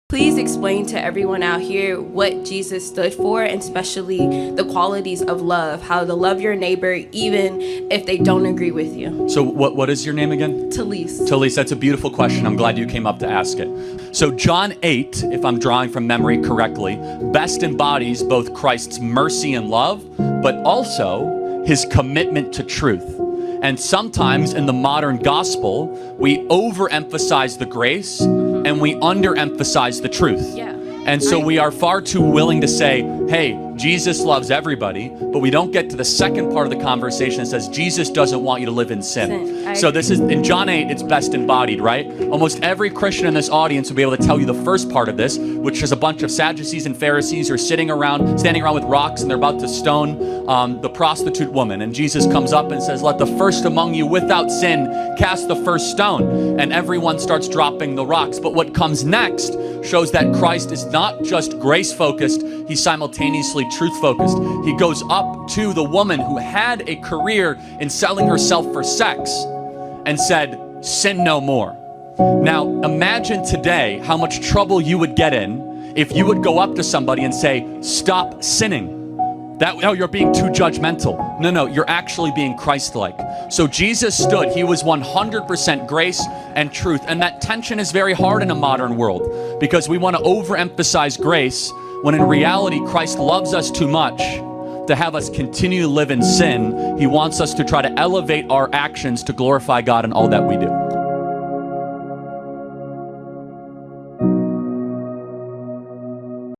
Please explain to everyone out here what Jesus stood for, and especially the qualities of love, how to love your neighbor even if they don't agree with you. So what is your name again? Talise. Talise, that's a beautiful question. I'm glad you came up to ask it. So John 8, if I'm drawing from memory correctly, best embodies both Christ's mercy and love, but also his commitment to truth. And sometimes in the modern gospel, we overemphasize the grace and we underemphasize the truth. Yeah. And so we are far too willing to say, hey, Jesus loves everybody, but we don't get to the second part of the conversation that says Jesus doesn't want you to live in sin. So this is, in John 8, it's best embodied, right? Almost every Christian in this audience will be able to tell you the first part of this, which is a bunch of Sadducees and Pharisees who are standing around with rocks, and they're about to stone the prostitute woman. And Jesus comes up and says, let the first among you without sin cast the first stone. And everyone starts dropping the rocks. But what comes next shows that Christ is not just grace-focused, he's simultaneously truth-focused. He goes up to the woman who had a career in selling herself for sex and said, sin no more. Now, imagine today how much trouble you would get in if you would go up to somebody and say, stop sinning. Oh, you're being too judgmental. No, you're actually being Christ-like. So Jesus stood, he was 100% grace and truth. And that tension is very hard in a modern world because we want to overemphasize grace when in reality, Christ loves us too much to have us continue to live in sin. He wants us to try to elevate our actions to glorify God in all that we do.